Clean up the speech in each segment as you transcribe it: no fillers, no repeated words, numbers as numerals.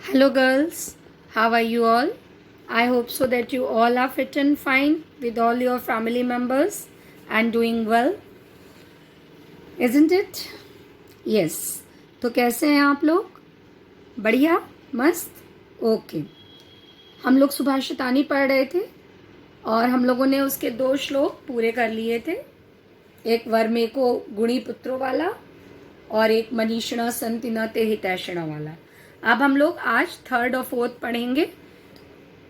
Hello, girls. How are you all? I hope so that you all are fit and fine with all your family members and doing well. Isn't it? Yes. तो कैसे हैं आप लोग? बढ़िया? मस्त? Okay. हम लोग सुभाषितानी पढ़ रहे थे और हम लोगों ने उसके 2 श्लोक पूरे कर लिए थे. एक वर्मेको गुणी पुत्रों वाला और एक मनीषिणा संति न ते हितैषिणा वाला. अब हम लोग आज 3rd और 4th पढ़ेंगे.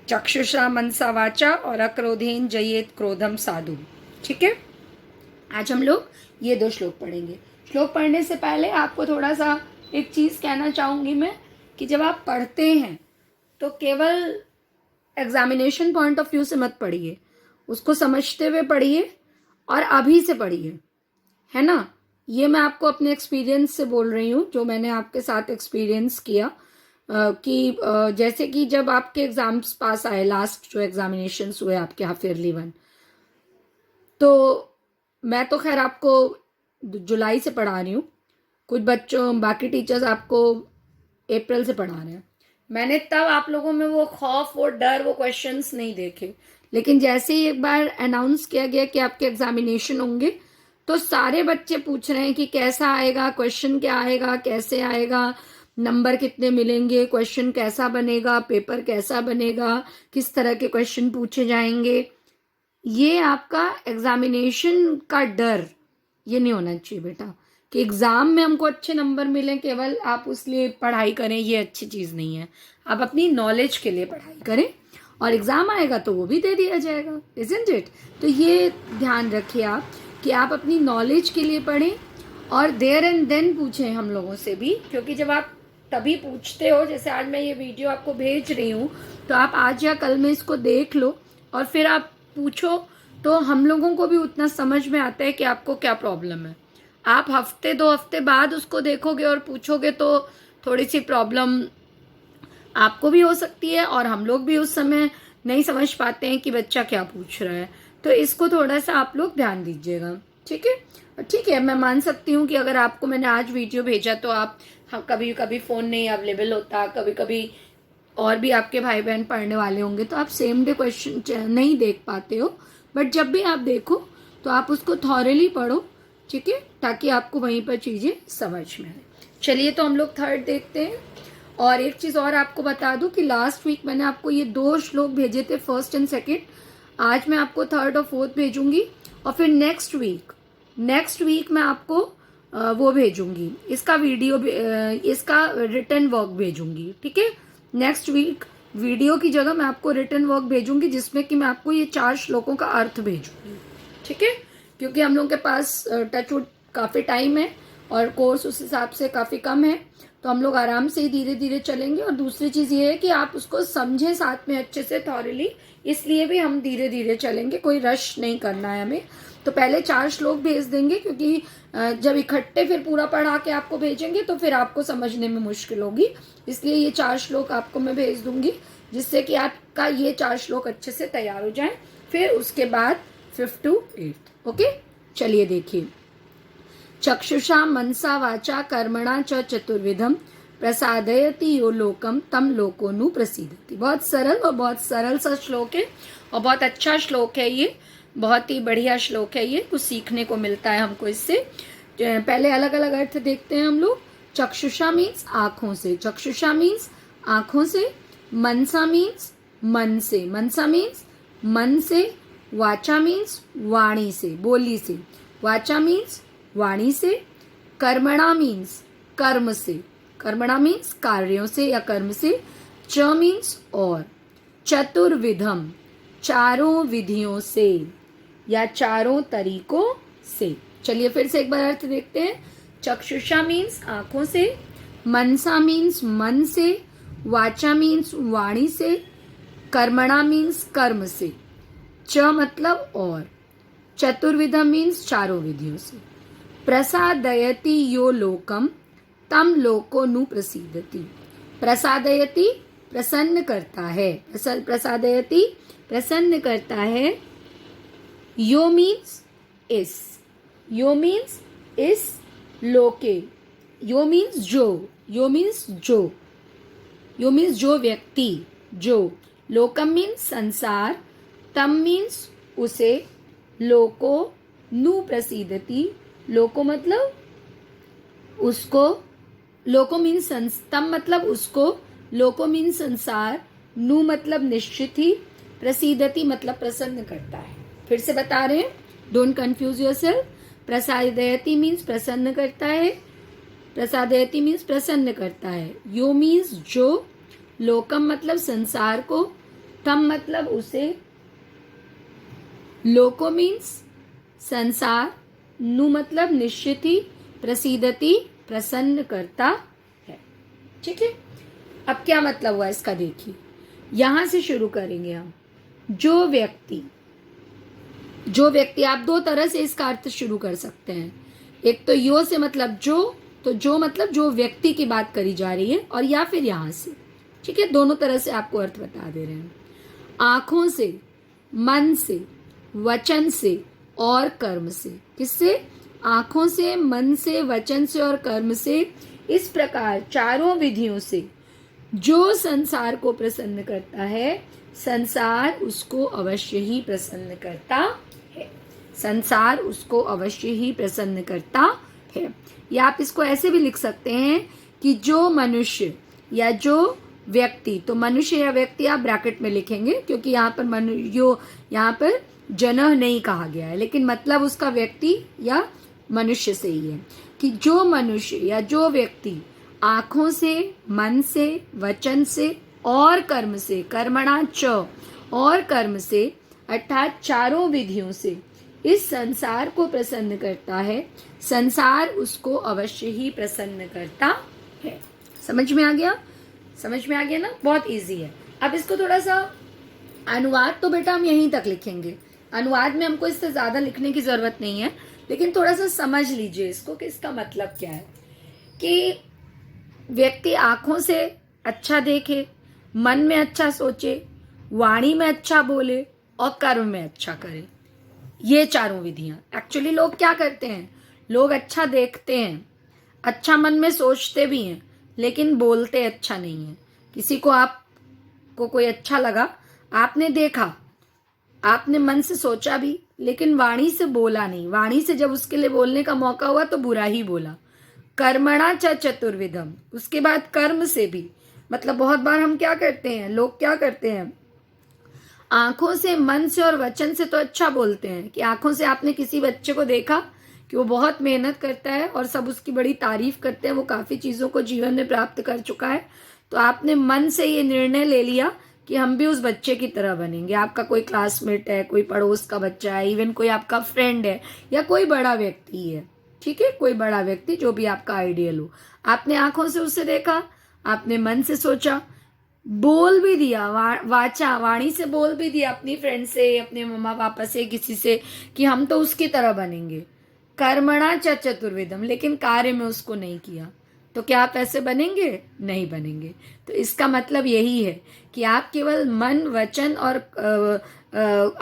चक्षुषा मनसा वाचा और अक्रोधेन जयेत क्रोधम साधु. ठीक है, आज हम लोग ये 2 श्लोक पढ़ेंगे. श्लोक पढ़ने से पहले आपको थोड़ा सा एक चीज कहना चाहूंगी मैं कि जब आप पढ़ते हैं तो केवल एग्जामिनेशन पॉइंट ऑफ व्यू से मत पढ़िए, उसको समझते हुए पढ़िए और अभी से पढ़िए, है ना. ये मैं आपको अपने एक्सपीरियंस से बोल रही हूँ, जो मैंने आपके साथ एक्सपीरियंस किया कि जैसे कि जब आपके एग्जाम्स पास आए, लास्ट जो एग्जामिनेशंस हुए आपके हाफ ईयरली 1, तो मैं तो खैर आपको जुलाई से पढ़ा रही हूँ, कुछ बच्चों बाकी टीचर्स आपको अप्रैल से पढ़ा रहे हैं. मैंने तब आप लोगों में वो खौफ, वो डर, वो क्वेश्चंस नहीं देखे. लेकिन जैसे ही एक बार अनाउंस किया गया कि आपके एग्जामिनेशन होंगे तो सारे बच्चे पूछ रहे हैं कि कैसा आएगा, क्वेश्चन क्या आएगा, कैसे आएगा, नंबर कितने मिलेंगे, क्वेश्चन कैसा बनेगा, पेपर कैसा बनेगा, किस तरह के क्वेश्चन पूछे जाएंगे. ये आपका एग्जामिनेशन का डर ये नहीं होना चाहिए बेटा, कि एग्जाम में हमको अच्छे नंबर मिलें केवल आप उसलिए पढ़ाई करें, ये अच्छी चीज नहीं है. आप अपनी नॉलेज के लिए पढ़ाई करें और एग्जाम आएगा तो वो भी दे दिया जाएगा. Isn't it? तो ये ध्यान रखिए आप कि आप अपनी नॉलेज के लिए पढ़ें और देयर एंड देन पूछें हम लोगों से भी, क्योंकि जब आप तभी पूछते हो, जैसे आज मैं ये वीडियो आपको भेज रही हूँ, तो आप आज या कल में इसको देख लो और फिर आप पूछो, तो हम लोगों को भी उतना समझ में आता है कि आपको क्या प्रॉब्लम है. आप हफ्ते 2 हफ्ते बाद उसको देखोगे और पूछोगे तो थोड़ी सी प्रॉब्लम आपको भी हो सकती है और हम लोग भी उस समय नहीं समझ पाते हैं कि बच्चा क्या पूछ रहा है. तो इसको थोड़ा सा आप लोग ध्यान दीजिएगा. ठीक है, ठीक है. मैं मान सकती हूँ कि अगर आपको मैंने आज वीडियो भेजा तो आप कभी कभी फोन नहीं अवेलेबल होता, कभी कभी और भी आपके भाई बहन पढ़ने वाले होंगे तो आप सेम डे क्वेश्चन नहीं देख पाते हो. बट जब भी आप देखो तो आप उसको थॉरली पढ़ो, ठीक है, ताकि आपको वहीं पर चीजें समझ में आए. चलिए, तो हम लोग 3rd देखते हैं. और एक चीज और आपको बता दूं कि लास्ट वीक मैंने आपको ये 2 श्लोक भेजे थे, 1st एंड 2nd. आज मैं आपको 3rd और 4th भेजूंगी और फिर नेक्स्ट वीक मैं आपको वो भेजूंगी, इसका वीडियो, इसका रिटर्न वर्क भेजूंगी. ठीक है, नेक्स्ट वीक वीडियो की जगह मैं आपको रिटर्न वर्क भेजूंगी जिसमें कि मैं आपको ये 4 श्लोकों का अर्थ भेजूंगी. ठीक है, क्योंकि हम लोगों के पास टचवुड काफी टाइम है और कोर्स उस हिसाब से काफी कम है, तो हम लोग आराम से ही धीरे धीरे चलेंगे. और दूसरी चीज ये है कि आप उसको समझें साथ में अच्छे से थॉरली, इसलिए भी हम धीरे धीरे चलेंगे, कोई रश नहीं करना है हमें. तो पहले 4 श्लोक भेज देंगे, क्योंकि जब इकट्ठे फिर पूरा पढ़ा के आपको भेजेंगे तो फिर आपको समझने में मुश्किल होगी. इसलिए ये 4 श्लोक आपको मैं भेज दूंगी जिससे कि आपका ये 4 श्लोक अच्छे से तैयार हो जाए. फिर उसके बाद 5th to 8th. ओके, चलिए देखिए. चक्षुषा मनसा वाचा कर्मणा च चतुर्विधम प्रसादयति यो लोकम तम लोकोनु प्रसिद्धति. बहुत सरल और बहुत सरल सा श्लोक है और बहुत अच्छा श्लोक है ये, बहुत ही बढ़िया श्लोक है ये. कुछ सीखने को मिलता है हमको इससे. पहले अलग अलग अर्थ देखते हैं हम लोग. चक्षुषा मीन्स आंखों से, चक्षुषा मीन्स आंखों से. मनसा मीन्स मन से, मनसा मीन्स मन से. वाचा मीन्स वाणी से, बोली से, वाचा मीन्स वाणी से. कर्मणा मीन्स कर्म से, कर्मणा मीन्स कार्यों से या कर्म से. च मीन्स और. चतुर्विधम चारों विधियों से या चारों तरीकों से. चलिए फिर से एक बार अर्थ देखते हैं. चक्षुषा मीन्स आंखों से, मनसा मीन्स मन से, वाचा मीन्स वाणी से, कर्मणा मीन्स कर्म से. च मतलब और. चतुर्विधम मीन्स चारों विधियों से. प्रसादयति यो लोकम तम लोको नु प्रसिद्धति. प्रसादयति प्रसन्न करता है, प्रसादयति प्रसन्न करता है. यो मीन्स इस, यो मीन्स इस, लोके, यो मीन्स जो, यो मीन्स जो. यो मीन्स जो व्यक्ति, जो, लोकम मीन्स संसार, तम मीन्स उसे, लोको नु प्रसीदति, लोको मतलब उसको, लोको मीन्स तम मतलब उसको, लोको मीन्स संसार, नु मतलब निश्चित ही, प्रसीदति मतलब प्रसन्न करता है। फिर से बता रहे हैं, डोंट कंफ्यूज योरसेल्फ। प्रसादयति मीन्स प्रसन्न करता है, प्रसादयति मीन्स प्रसन्न करता है, यो मीन्स जो, लोकम मतलब संसार को, तम मतलब उसे, लोको मीन्स संसार, नु मतलब निश्चित ही, प्रसीदति प्रसन्न करता है। ठीक है, अब क्या मतलब हुआ इसका देखिए, यहां से शुरू करेंगे हम। जो व्यक्ति, जो व्यक्ति, आप दो तरह से इसका अर्थ शुरू कर सकते हैं। एक तो यो से मतलब जो, तो जो मतलब जो व्यक्ति की बात करी जा रही है, और या फिर यहां से। ठीक है, दोनों तरह से आपको अर्थ बता दे रहे हैं। आंखों से, मन से, वचन से और कर्म से। किससे? आंखों से, मन से, वचन से और कर्म से, इस प्रकार चारों विधियों से जो संसार को प्रसन्न करता है, संसार उसको अवश्य ही प्रसन्न करता है। संसार उसको अवश्य ही प्रसन्न करता है। या आप इसको ऐसे भी लिख सकते हैं कि जो मनुष्य या जो व्यक्ति, तो मनुष्य या व्यक्ति आप ब्रैकेट में लिखेंगे क्योंकि यहाँ पर यहाँ पर जनह नहीं कहा गया है, लेकिन मतलब उसका व्यक्ति या मनुष्य से ही है कि जो मनुष्य या जो व्यक्ति आंखों से, मन से, वचन से और कर्म से, कर्मणा च, और कर्म से अर्थात चारों विधियों से इस संसार को प्रसन्न करता है, संसार उसको अवश्य ही प्रसन्न करता है। समझ में आ गया? समझ में आ गया ना? बहुत इजी है। अब इसको थोड़ा सा अनुवाद तो बेटा हम यहीं तक लिखेंगे, अनुवाद में हमको इससे ज्यादा लिखने की जरूरत नहीं है, लेकिन थोड़ा सा समझ लीजिए इसको कि इसका मतलब क्या है। कि व्यक्ति आंखों से अच्छा देखे, मन में अच्छा सोचे, वाणी में अच्छा बोले और कर्म में अच्छा करे। ये चारों विधियां। एक्चुअली लोग क्या करते हैं, लोग अच्छा देखते हैं, अच्छा मन में सोचते भी हैं, लेकिन बोलते अच्छा नहीं है। किसी को आपको कोई अच्छा लगा, आपने देखा, आपने मन से सोचा भी, लेकिन वाणी से बोला नहीं। वाणी से जब उसके लिए बोलने का मौका हुआ तो बुरा ही बोला। कर्मणा च चतुर्विधम, उसके बाद कर्म से भी, मतलब बहुत बार हम क्या करते हैं, लोग क्या करते हैं, आंखों से, मन से और वचन से तो अच्छा बोलते हैं कि आंखों से आपने किसी बच्चे को देखा कि वो बहुत मेहनत करता है और सब उसकी बड़ी तारीफ करते हैं, वो काफी चीजों को जीवन में प्राप्त कर चुका है, तो आपने मन से ये निर्णय ले लिया कि हम भी उस बच्चे की तरह बनेंगे। आपका कोई क्लासमेट है, कोई पड़ोस का बच्चा है, इवन कोई आपका फ्रेंड है या कोई बड़ा व्यक्ति है, ठीक है, कोई बड़ा व्यक्ति जो भी आपका आइडियल हो, आपने आंखों से उसे देखा, आपने मन से सोचा, बोल भी दिया, वाचा, वाणी से बोल भी दिया अपनी फ्रेंड से, अपने मम्मा पापा से, किसी से कि हम तो उसकी तरह बनेंगे। कर्मणा च चतुर्विधम, लेकिन कार्य में उसको नहीं किया, तो क्या आप ऐसे बनेंगे? नहीं बनेंगे। तो इसका मतलब यही है कि आप केवल मन, वचन और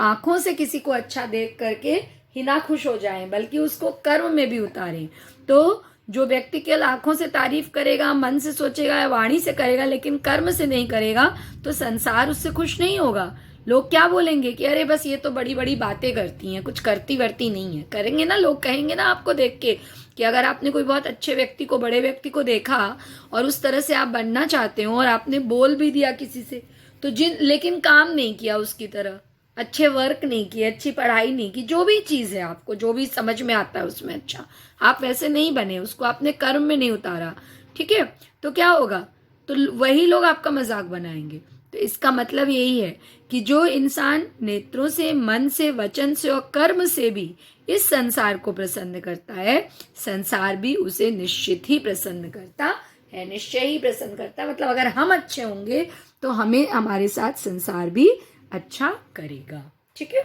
आंखों से किसी को अच्छा देख करके ही ना खुश हो जाएं, बल्कि उसको कर्म में भी उतारें। तो जो व्यक्ति केवल आंखों से तारीफ करेगा, मन से सोचेगा, वाणी से करेगा, लेकिन कर्म से नहीं करेगा, तो संसार उससे खुश नहीं होगा। लोग क्या बोलेंगे कि अरे बस ये तो बड़ी बड़ी बातें करती हैं, कुछ करती वर्ती नहीं है। करेंगे ना लोग, कहेंगे ना आपको देख के कि अगर आपने कोई बहुत अच्छे व्यक्ति को, बड़े व्यक्ति को देखा और उस तरह से आप बनना चाहते हो और आपने बोल भी दिया किसी से, तो लेकिन काम नहीं किया उसकी तरह, अच्छे वर्क नहीं किए, अच्छी पढ़ाई नहीं की, जो भी चीज है आपको, जो भी समझ में आता है उसमें अच्छा, आप वैसे नहीं बने, उसको आपने कर्म में नहीं उतारा, ठीक है, तो क्या होगा? तो वही लोग आपका मजाक बनाएंगे। तो इसका मतलब यही है कि जो इंसान नेत्रों से, मन से, वचन से और कर्म से भी इस संसार को प्रसन्न करता है, संसार भी उसे निश्चित ही प्रसन्न करता है, निश्चय ही प्रसन्न करता है। मतलब अगर हम अच्छे होंगे तो हमें, हमारे साथ संसार भी अच्छा करेगा। ठीक है,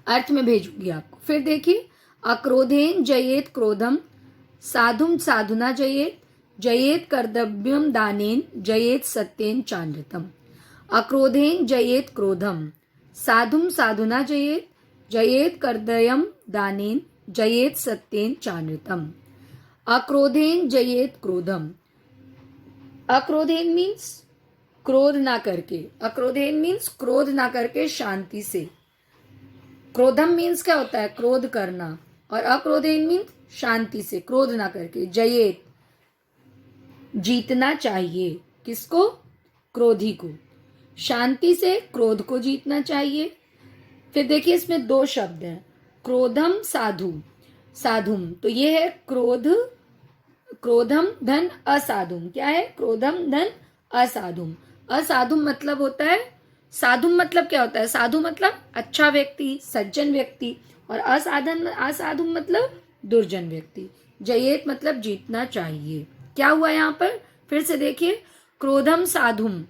अर्थ में भेजूंगी आपको। फिर देखिए, अक्रोधेन जयेत क्रोधम, साधुम साधुना जयेत, जयेत कर्तव्यम दानेन, जयेत सत्येन चांद्रतम। अक्रोधेन जयेत क्रोधम, साधुम साधुना जयेत, जयेत कर्तव्यम दानेन, जयेत सत्येन चांद्रतम। अक्रोधेन जयेत क्रोधम, अक्रोधेन मीन्स क्रोध ना करके, अक्रोधेन मीन्स क्रोध ना करके शांति से। क्रोधम मीन्स क्या होता है, क्रोध करना, और अक्रोधेन मीन्स शांति से, क्रोध ना करके। जयेत, जीतना चाहिए, किसको, क्रोधी को। शांति से क्रोध को जीतना चाहिए। फिर देखिए इसमें दो शब्द हैं, क्रोधम साधु, साधुम, तो ये है क्रोध, क्रोधम धन असाधुम। क्या है, क्रोधम धन असाधुम। असाधुम मतलब होता है, साधुम मतलब क्या होता है, साधु मतलब अच्छा व्यक्ति, सज्जन व्यक्ति, और असाधुम मतलब दुर्जन व्यक्ति। जयेत मतलब जीतना चाहिए। क्या हुआ यहाँ पर, फिर से देखिए, क्रोधम साधुम,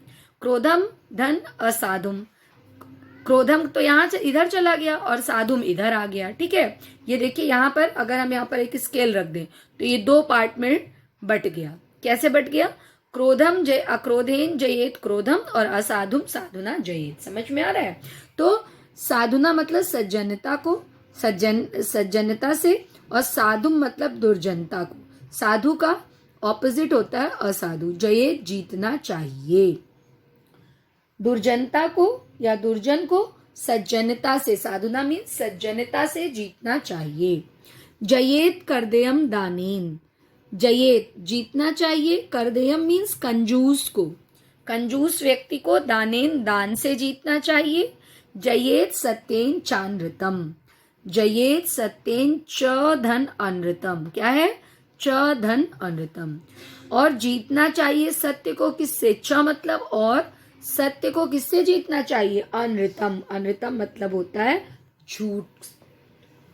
क्रोधम धन असाधुम, क्रोधम तो यहाँ से इधर चला गया और साधुम इधर आ गया, ठीक है। ये देखिए यहाँ पर अगर हम यहाँ पर एक स्केल रख दें तो ये दो पार्ट में बट गया। कैसे बट गया, क्रोधम जय अक्रोधेन जयेत क्रोधम, और असाधुम साधुना जयेत। समझ में आ रहा है। तो साधुना मतलब सज्जनता को, सज्जनता से, और साधुम मतलब दुर्जनता को। साधु का ऑपोजिट होता है असाधु। जयेत जीतना चाहिए, दुर्जनता को या दुर्जन को सज्जनता से, साधुना मीन्स सज्जनता से जीतना चाहिए। जयेत करदेयम दानेन, जयेत जीतना चाहिए, करदेयम मीन्स कंजूस को, कंजूस व्यक्ति को दानेन दान से जीतना चाहिए। जयेत सत्येन चानृतम, जयेत सत्येन च धन अनृतम। क्या है, च धन अनृतम। और जीतना चाहिए सत्य को किससे, च मतलब और, सत्य को किससे जीतना चाहिए, अनृतम। अनृतम मतलब होता है झूठ,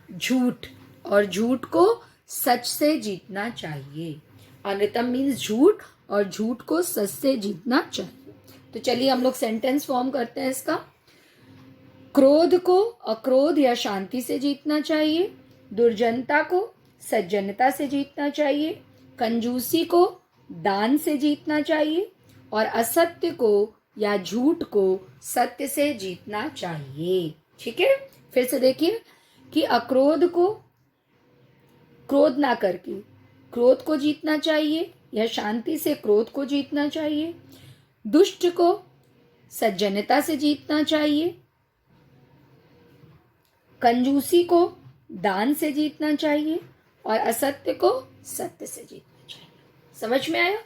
झूठ, और झूठ को सच से जीतना चाहिए। अनृतम मीन्स झूठ, और झूठ को सच से जीतना चाहिए। तो चलिए हम लोग सेंटेंस फॉर्म करते हैं इसका। क्रोध को अक्रोध या शांति से जीतना चाहिए, दुर्जनता को सज्जनता से जीतना चाहिए, कंजूसी को दान से जीतना चाहिए, और असत्य को या झूठ को सत्य से जीतना चाहिए। ठीक है, फिर से देखिए कि अक्रोध को क्रोध ना करके क्रोध को जीतना चाहिए, या शांति से क्रोध को जीतना चाहिए। दुष्ट को सज्जनता से जीतना चाहिए, कंजूसी को दान से जीतना चाहिए, और असत्य को सत्य से जीतना चाहिए। समझ में आया,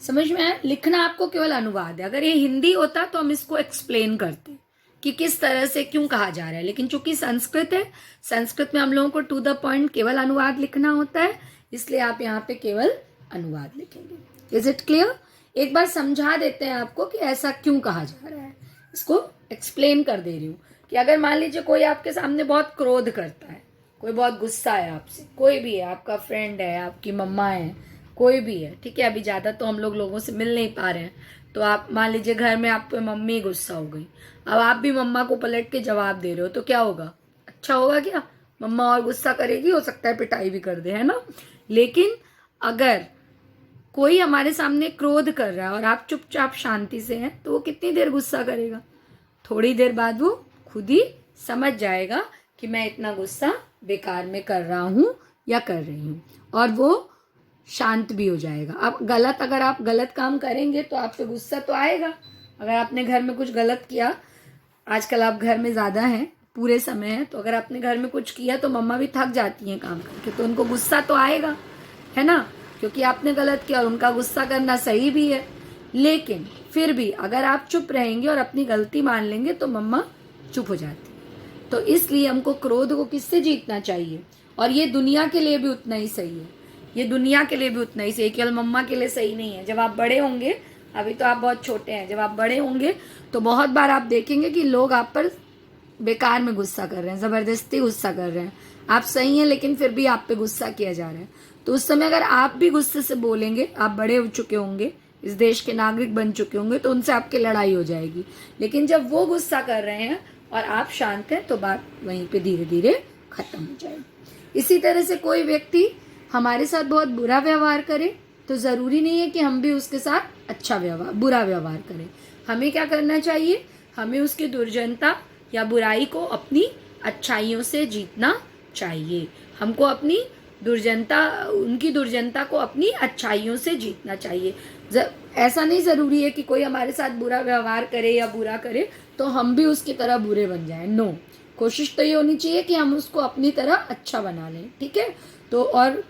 समझ में आया। लिखना आपको केवल अनुवाद है। अगर ये हिंदी होता तो हम इसको एक्सप्लेन करते कि किस तरह से क्यों कहा जा रहा है, लेकिन चूंकि संस्कृत है, संस्कृत में हम लोगों को टू द पॉइंट केवल अनुवाद लिखना होता है, इसलिए आप यहाँ पे केवल अनुवाद लिखेंगे। Is it clear. एक बार समझा देते हैं आपको कि ऐसा क्यों कहा जा रहा है, इसको एक्सप्लेन कर दे रही हूँ। कि अगर मान लीजिए कोई आपके सामने बहुत क्रोध करता है, कोई बहुत गुस्सा है आपसे, कोई भी है, आपका फ्रेंड है, आपकी मम्मा है, कोई भी है, ठीक है। अभी ज़्यादा तो हम लोग लोगों से मिल नहीं पा रहे हैं, तो आप मान लीजिए घर में आप पे मम्मी गुस्सा हो गई, अब आप भी मम्मा को पलट के जवाब दे रहे हो, तो क्या होगा, अच्छा होगा क्या, मम्मा और गुस्सा करेगी, हो सकता है पिटाई भी कर दे, है ना। लेकिन अगर कोई हमारे सामने क्रोध कर रहा है और आप चुपचाप शांति से हैं, तो वो कितनी देर गुस्सा करेगा, थोड़ी देर बाद वो खुद ही समझ जाएगा कि मैं इतना गुस्सा बेकार में कर रहा हूँ या कर रही हूँ, और वो शांत भी हो जाएगा। अब अगर आप गलत काम करेंगे तो आप पे गुस्सा तो आएगा। अगर आपने घर में कुछ गलत किया, आजकल आप घर में ज़्यादा हैं, पूरे समय है, तो अगर आपने घर में कुछ किया तो मम्मा भी थक जाती हैं काम करके, तो उनको गुस्सा तो आएगा, है ना, क्योंकि आपने गलत किया, और उनका गुस्सा करना सही भी है। लेकिन फिर भी अगर आप चुप रहेंगे और अपनी गलती मान लेंगे तो मम्मा चुप हो जाती। तो इसलिए हमको क्रोध को किससे जीतना चाहिए, और ये दुनिया के लिए भी उतना ही सही है, ये दुनिया के लिए भी उतना ही सही, केवल मम्मा के लिए सही नहीं है। जब आप बड़े होंगे, अभी तो आप बहुत छोटे हैं, जब आप बड़े होंगे तो बहुत बार आप देखेंगे कि लोग आप पर बेकार में गुस्सा कर रहे हैं, ज़बरदस्ती गुस्सा कर रहे हैं, आप सही हैं लेकिन फिर भी आप पे गुस्सा किया जा रहा है। तो उस समय अगर आप भी गुस्से से बोलेंगे, आप बड़े हो चुके होंगे, इस देश के नागरिक बन चुके होंगे, तो उनसे आपकी लड़ाई हो जाएगी। लेकिन जब वो गुस्सा कर रहे हैं और आप शांत हैं, तो बात वहीं पे धीरे धीरे खत्म हो जाएगी। इसी तरह से कोई व्यक्ति हमारे साथ बहुत बुरा व्यवहार करे तो ज़रूरी नहीं है कि हम भी उसके साथ अच्छा बुरा व्यवहार करें। हमें क्या करना चाहिए, हमें उसकी दुर्जनता या बुराई को अपनी अच्छाइयों से जीतना चाहिए। हमको अपनी दुर्जनता, उनकी दुर्जनता को अपनी अच्छाइयों से जीतना चाहिए। ऐसा नहीं ज़रूरी है कि कोई हमारे साथ बुरा व्यवहार करे या बुरा करे तो हम भी उसकी तरह बुरे बन जाएं। नो, कोशिश तो ये होनी चाहिए कि हम उसको अपनी तरह अच्छा बना लें, ठीक है। तो और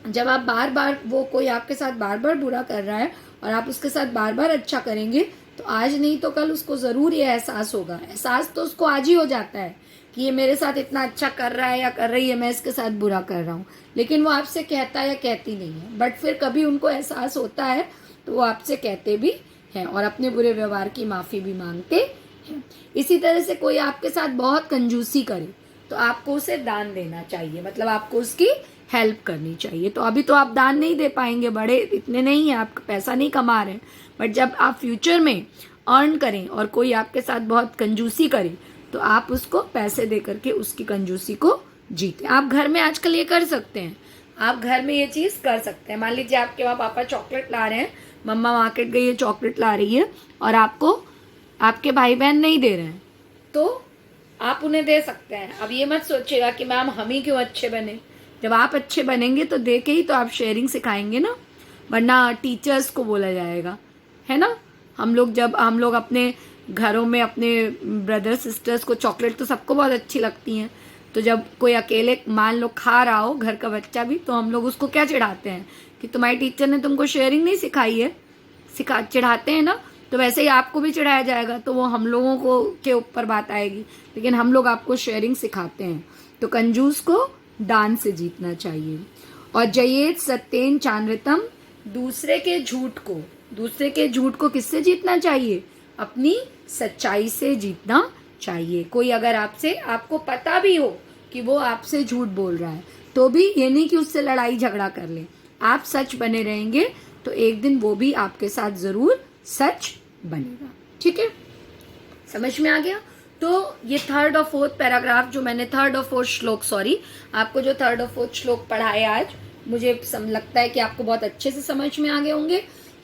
जब आप बार बार, वो कोई आपके साथ बार बार बुरा कर रहा है और आप उसके साथ बार बार अच्छा करेंगे तो आज नहीं तो कल उसको ज़रूर ये एहसास होगा। एहसास तो उसको आज ही हो जाता है कि ये मेरे साथ इतना अच्छा कर रहा है या कर रही है, मैं इसके साथ बुरा कर रहा हूँ, लेकिन वो आपसे कहता है या कहती नहीं है। बट फिर कभी उनको एहसास होता है तो वो आपसे कहते भी हैं और अपने बुरे व्यवहार की माफ़ी भी मांगते हैं। इसी तरह से कोई आपके साथ बहुत कंजूसी करे तो आपको उसे दान देना चाहिए, मतलब आपको उसकी हेल्प करनी चाहिए। तो अभी तो आप दान नहीं दे पाएंगे, बड़े इतने नहीं है, आप पैसा नहीं कमा रहे हैं, बट जब आप फ्यूचर में अर्न करें और कोई आपके साथ बहुत कंजूसी करे तो आप उसको पैसे दे करके उसकी कंजूसी को जीते। आप घर में आजकल ये कर सकते हैं, आप घर में ये चीज़ कर सकते हैं। मान लीजिए आपके वहाँ पापा चॉकलेट ला रहे हैं, मम्मा मार्केट गई है चॉकलेट ला रही है और आपको आपके भाई बहन नहीं दे रहे हैं तो आप उन्हें दे सकते हैं। अब ये मत सोचिएगा कि मैम हम ही क्यों अच्छे बने। जब आप अच्छे बनेंगे तो दे के ही तो आप शेयरिंग सिखाएंगे ना, वरना टीचर्स को बोला जाएगा, है ना। हम लोग अपने घरों में अपने ब्रदर सिस्टर्स को चॉकलेट तो सबको बहुत अच्छी लगती हैं, तो जब कोई अकेले मान लो खा रहा हो, घर का बच्चा भी, तो हम लोग उसको क्या चिढ़ाते हैं कि तुम्हारी टीचर ने तुमको शेयरिंग नहीं सिखाई है, चिढ़ाते हैं ना। तो वैसे ही आपको भी चिढ़ाया जाएगा तो वो हम लोगों को के ऊपर बात आएगी, लेकिन हम लोग आपको शेयरिंग सिखाते हैं। तो कंजूस को दान से जीतना चाहिए। और जयेत सत्येन चांद्रतम, दूसरे के झूठ को किससे जीतना चाहिए? अपनी सच्चाई से जीतना चाहिए। कोई अगर आपको पता भी हो कि वो आपसे झूठ बोल रहा है तो भी ये नहीं कि उससे लड़ाई झगड़ा कर ले, आप सच बने रहेंगे तो एक दिन वो भी आपके साथ जरूर सच बनेगा, ठीक है। समझ में आ गया? तो ये थर्ड और फोर्थ पैराग्राफ जो मैंने आपको जो थर्ड और फोर्थ श्लोक पढ़ाए आज, मुझे लगता है कि आपको बहुत अच्छे से समझ में आ गए होंगे।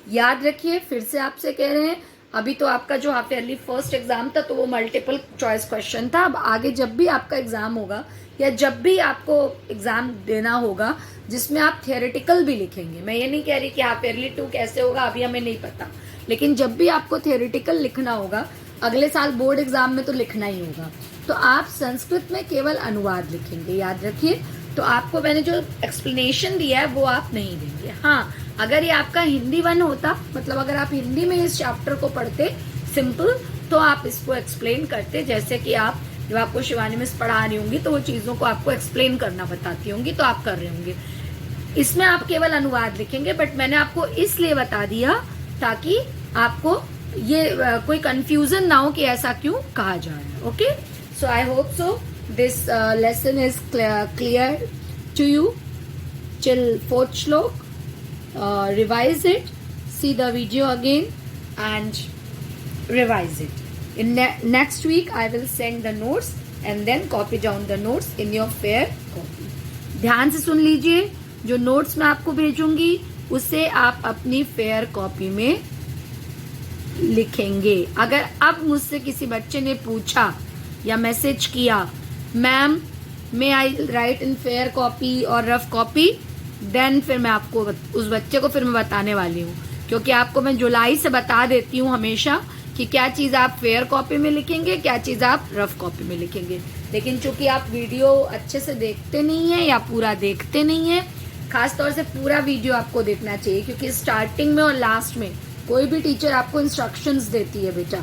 याद रखिए, फिर से आपसे कह रहे हैं, अभी तो आपका जो हाफ ईयरली फर्स्ट एग्जाम था तो वो मल्टीपल चॉइस क्वेश्चन था। अब आगे जब भी आपका एग्जाम होगा या जब भी आपको एग्जाम देना होगा जिसमें आप थियोरेटिकल भी लिखेंगे, मैं ये नहीं कह रही कि हाफ ईयरली 2 कैसे होगा अभी हमें नहीं पता, लेकिन जब भी आपको थियोरेटिकल लिखना होगा अगले साल बोर्ड एग्जाम में तो लिखना ही होगा, तो आप संस्कृत में केवल अनुवाद लिखेंगे, याद रखिए। तो आपको मैंने जो एक्सप्लेनेशन दिया है वो आप नहीं देंगे। हाँ, अगर ये आपका हिंदी 1 होता, मतलब अगर आप हिंदी में इस चैप्टर को पढ़ते सिंपल, तो आप इसको एक्सप्लेन करते, जैसे कि आप जब आपको शिवानी मिस पढ़ा रही होंगी तो वो चीज़ों को आपको एक्सप्लेन करना बताती होंगी तो आप कर रहे होंगे। इसमें आप केवल अनुवाद लिखेंगे, बट मैंने आपको इसलिए बता दिया ताकि आपको ये कोई कंफ्यूजन ना हो कि ऐसा क्यों कहा जा रहा है। Okay, so I hope so this lesson is clear to you till 4th shlok. Revise it, see the video again and revise it. In next week I will send the notes and then copy down the notes in your fair copy. ध्यान से सुन लीजिए, जो notes मैं आपको भेजूंगी उसे आप अपनी फेयर कॉपी में लिखेंगे। अगर अब मुझसे किसी बच्चे ने पूछा या मैसेज किया, मैम मे आई राइट इन फेयर कॉपी और रफ कॉपी, देन फिर मैं आपको उस बच्चे को फिर मैं बताने वाली हूँ, क्योंकि आपको मैं जुलाई से बता देती हूँ हमेशा कि क्या चीज़ आप फेयर कॉपी में लिखेंगे, क्या चीज़ आप रफ कॉपी में लिखेंगे। लेकिन चूंकि आप वीडियो अच्छे से देखते नहीं हैं या पूरा देखते नहीं हैं, खास तौर से पूरा वीडियो आपको देखना चाहिए, क्योंकि स्टार्टिंग में और लास्ट में कोई भी टीचर आपको इंस्ट्रक्शंस देती है बेटा,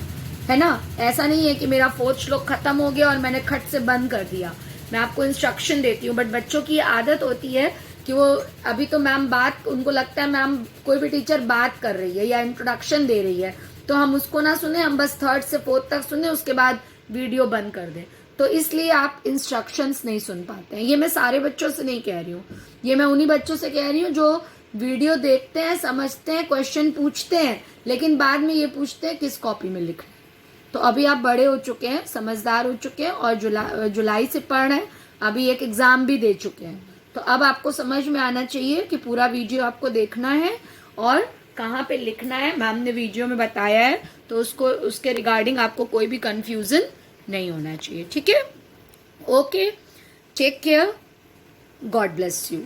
है ना। ऐसा नहीं है कि मेरा 4th श्लोक खत्म हो गया और मैंने खट से बंद कर दिया, मैं आपको इंस्ट्रक्शन देती हूँ। बट बच्चों की आदत होती है कि वो अभी तो मैम उनको लगता है मैम कोई भी टीचर बात कर रही है या इंट्रोडक्शन दे रही है तो हम उसको ना सुने, हम बस 3rd से 4th तक सुने, उसके बाद वीडियो बंद कर दें। तो इसलिए आप इंस्ट्रक्शंस नहीं सुन पाते हैं। ये मैं सारे बच्चों से नहीं कह रही हूँ, ये मैं उन्हीं बच्चों से कह रही हूँ जो वीडियो देखते हैं, समझते हैं, क्वेश्चन पूछते हैं, लेकिन बाद में ये पूछते हैं किस कॉपी में लिखना है। तो अभी आप बड़े हो चुके हैं, समझदार हो चुके हैं और जुलाई से पढ़ रहे हैं, अभी एक एग्जाम भी दे चुके हैं, तो अब आपको समझ में आना चाहिए कि पूरा वीडियो आपको देखना है और कहाँ पे लिखना है। मैम ने वीडियो में बताया है, तो उसके रिगार्डिंग आपको कोई भी कंफ्यूजन नहीं होना चाहिए, ठीक है। Okay, take care, God bless you.